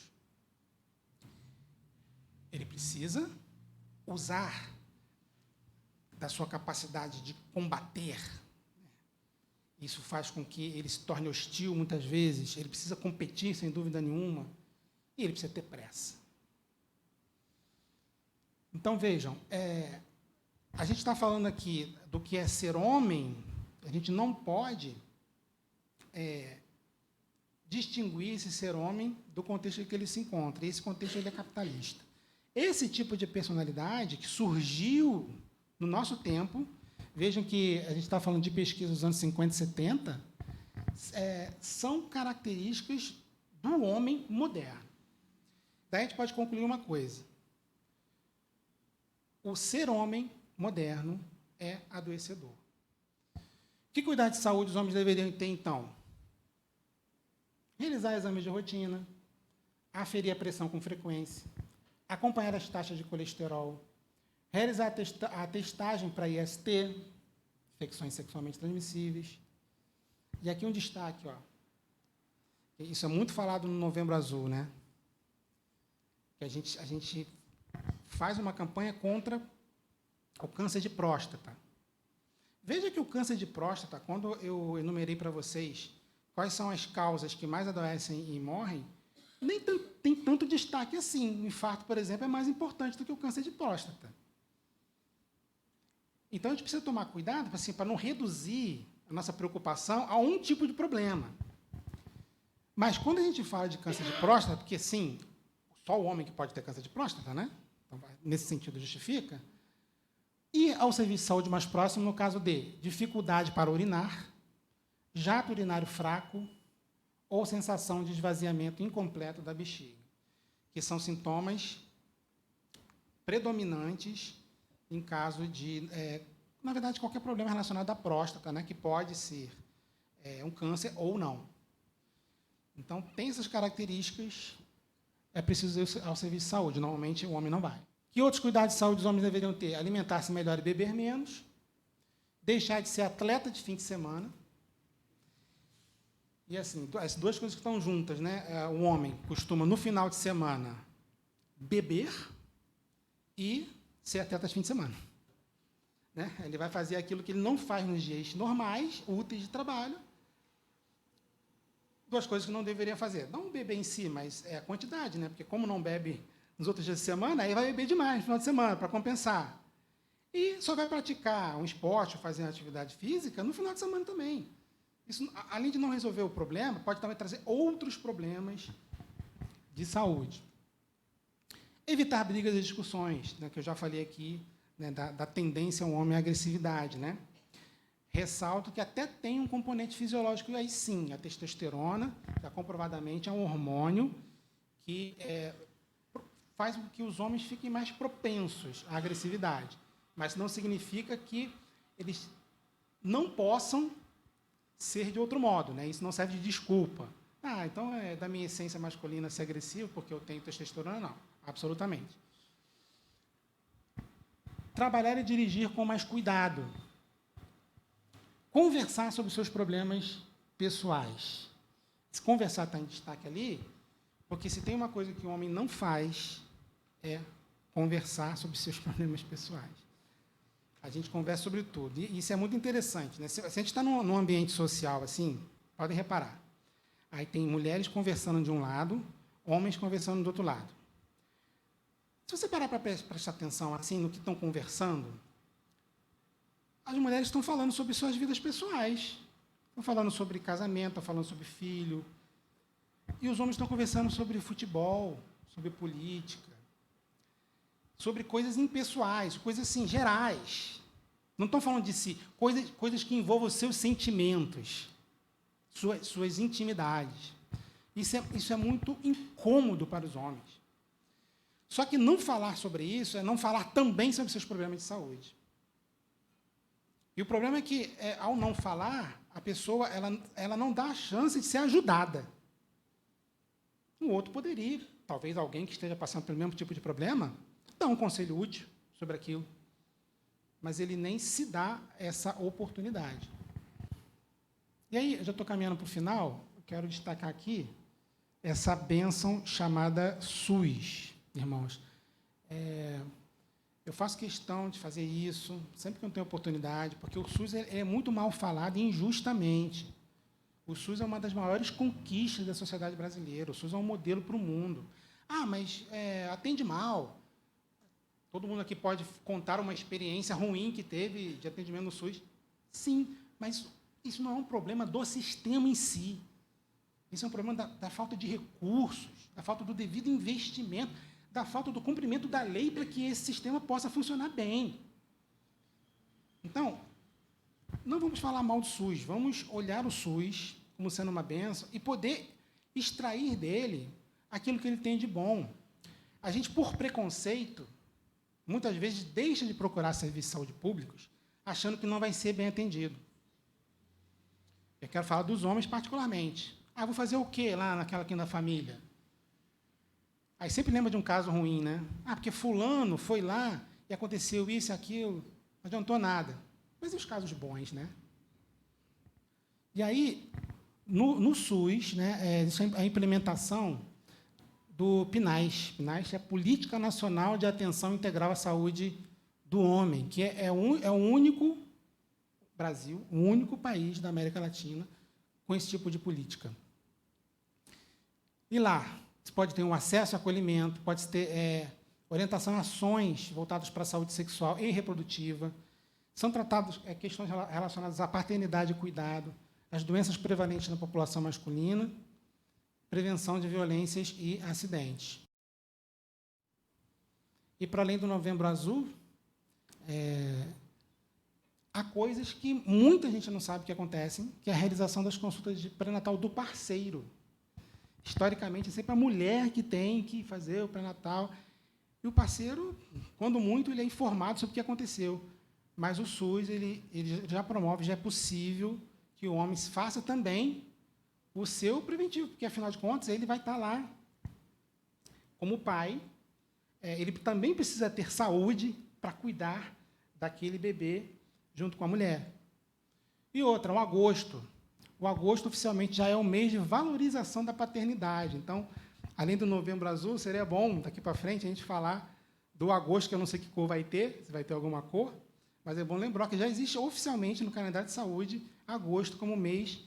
Ele precisa usar da sua capacidade de combater. Isso faz com que ele se torne hostil, muitas vezes. Ele precisa competir, sem dúvida nenhuma. E ele precisa ter pressa. Então, vejam, a gente está falando aqui do que é ser homem, a gente não pode distinguir esse ser homem do contexto em que ele se encontra. E esse contexto ele é capitalista. Esse tipo de personalidade que surgiu no nosso tempo, vejam que a gente está falando de pesquisa dos anos 50 e 70, são características do homem moderno. Daí a gente pode concluir uma coisa. O ser homem moderno é adoecedor. Que cuidado de saúde os homens deveriam ter, então? Realizar exames de rotina, aferir a pressão com frequência, acompanhar as taxas de colesterol, realizar a testagem para IST, infecções sexualmente transmissíveis. E aqui um destaque, ó. Isso é muito falado no Novembro Azul, né? Que a gente faz uma campanha contra o câncer de próstata. Veja que o câncer de próstata, quando eu enumerei para vocês quais são as causas que mais adoecem e morrem, nem tem tanto destaque assim. O infarto, por exemplo, é mais importante do que o câncer de próstata. Então, a gente precisa tomar cuidado assim, para não reduzir a nossa preocupação a um tipo de problema. Mas, quando a gente fala de câncer de próstata, porque, sim, só o homem que pode ter câncer de próstata, né? Então, nesse sentido, justifica. E ao serviço de saúde mais próximo, no caso de dificuldade para urinar, jato urinário fraco ou sensação de esvaziamento incompleto da bexiga, que são sintomas predominantes em caso de, na verdade, qualquer problema relacionado à próstata, né, que pode ser um câncer ou não. Então, tem essas características, é preciso ir ao serviço de saúde. Normalmente, o homem não vai. Que outros cuidados de saúde os homens deveriam ter? Alimentar-se melhor e beber menos, deixar de ser atleta de fim de semana. E, assim, as duas coisas que estão juntas, né? O homem costuma, no final de semana, beber e ser atleta de fim de semana. Né? Ele vai fazer aquilo que ele não faz nos dias normais, úteis de trabalho. Duas coisas que não deveria fazer. Não beber em si, mas é a quantidade, né? Porque como não bebe nos outros dias de semana, aí vai beber demais no final de semana, para compensar. E só vai praticar um esporte ou fazer uma atividade física no final de semana também. Isso, além de não resolver o problema, pode também trazer outros problemas de saúde. Evitar brigas e discussões, né, que eu já falei aqui, né, da tendência ao homem à agressividade. Né? Ressalto que até tem um componente fisiológico, e aí sim, a testosterona, já comprovadamente, é um hormônio que faz com que os homens fiquem mais propensos à agressividade. Mas não significa que eles não possam ser de outro modo. Né? Isso não serve de desculpa. Então é da minha essência masculina ser agressivo porque eu tenho testosterona? Não, absolutamente. Trabalhar e dirigir com mais cuidado. Conversar sobre seus problemas pessoais. Se conversar está em destaque ali, porque se tem uma coisa que o homem não faz, é conversar sobre seus problemas pessoais. A gente conversa sobre tudo. E isso é muito interessante. Né? Se a gente está num ambiente social assim, podem reparar. Aí tem mulheres conversando de um lado, homens conversando do outro lado. Se você parar para prestar atenção assim no que estão conversando, as mulheres estão falando sobre suas vidas pessoais. Estão falando sobre casamento, estão falando sobre filho. E os homens estão conversando sobre futebol, sobre política, sobre coisas impessoais, coisas assim, gerais. Não estão falando de si, coisas que envolvam os seus sentimentos, suas intimidades. Isso é muito incômodo para os homens. Só que não falar sobre isso é não falar também sobre seus problemas de saúde. E o problema é que, ao não falar, a pessoa ela não dá a chance de ser ajudada. O outro poderia, talvez alguém que esteja passando pelo mesmo tipo de problema, dar um conselho útil sobre aquilo. Mas ele nem se dá essa oportunidade. E aí, eu já estou caminhando para o final, eu quero destacar aqui essa bênção chamada SUS, irmãos. Eu faço questão de fazer isso, sempre que eu tenho oportunidade, porque o SUS é muito mal falado injustamente. O SUS é uma das maiores conquistas da sociedade brasileira. O SUS é um modelo para o mundo. Ah, mas atende mal. Todo mundo aqui pode contar uma experiência ruim que teve de atendimento no SUS. Sim, mas isso não é um problema do sistema em si. Isso é um problema da falta de recursos, da falta do devido investimento, da falta do cumprimento da lei para que esse sistema possa funcionar bem. Então, não vamos falar mal do SUS, vamos olhar o SUS como sendo uma bênção e poder extrair dele aquilo que ele tem de bom. A gente, por preconceito, muitas vezes deixa de procurar serviços de saúde públicos, achando que não vai ser bem atendido. Eu quero falar dos homens particularmente. Ah, vou fazer o quê lá naquela quinta família? Aí sempre lembra de um caso ruim, né? Ah, porque fulano foi lá e aconteceu isso e aquilo, não adiantou nada. Mas e os casos bons, né? E aí, no SUS, né, existe a implementação do PNAES. PNAES é a Política Nacional de Atenção Integral à Saúde do Homem, que é o único Brasil, o único país da América Latina com esse tipo de política. E lá, você pode ter um acesso a acolhimento, pode ter orientação a ações voltadas para a saúde sexual e reprodutiva. São tratadas questões relacionadas à paternidade e cuidado, as doenças prevalentes na população masculina, prevenção de violências e acidentes. E, para além do Novembro Azul, há coisas que muita gente não sabe que acontecem, que é a realização das consultas de pré-natal do parceiro. Historicamente, é sempre a mulher que tem que fazer o pré-natal. E o parceiro, quando muito, ele é informado sobre o que aconteceu. Mas o SUS ele já promove, já é possível que o homem faça também o seu preventivo, porque, afinal de contas, ele vai estar lá como pai. Ele também precisa ter saúde para cuidar daquele bebê junto com a mulher. E outra, o agosto. O agosto, oficialmente, já é o mês de valorização da paternidade. Então, além do Novembro Azul, seria bom, daqui para frente, a gente falar do agosto, que eu não sei que cor vai ter, se vai ter alguma cor, mas é bom lembrar que já existe oficialmente no calendário de saúde agosto como mês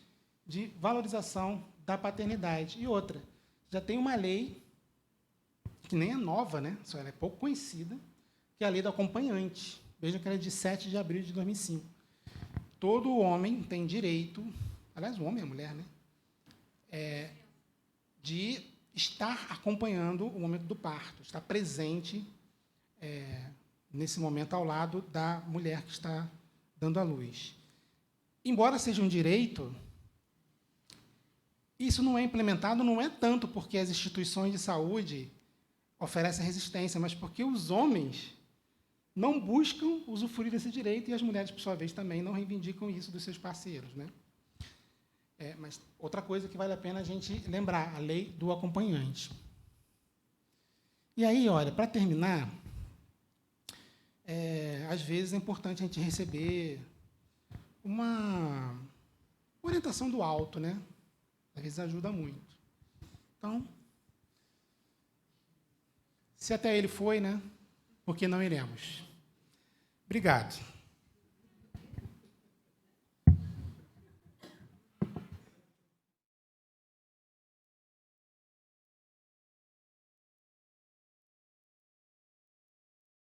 de valorização da paternidade. E outra, já tem uma lei, que nem é nova, né? Só ela é pouco conhecida, que é a lei do acompanhante. Vejam que ela é de 7 de abril de 2005. Todo homem tem direito, aliás, o homem e a mulher, né? De estar acompanhando o momento do parto, estar presente nesse momento ao lado da mulher que está dando à luz. Embora seja um direito, isso não é implementado, não é tanto porque as instituições de saúde oferecem resistência, mas porque os homens não buscam usufruir desse direito e as mulheres, por sua vez, também não reivindicam isso dos seus parceiros, né? Mas outra coisa que vale a pena a gente lembrar, a lei do acompanhante. E aí, olha, para terminar, às vezes é importante a gente receber uma orientação do alto, né? Às vezes ajuda muito. Então, se até ele foi, né? Por que não iremos? Obrigado.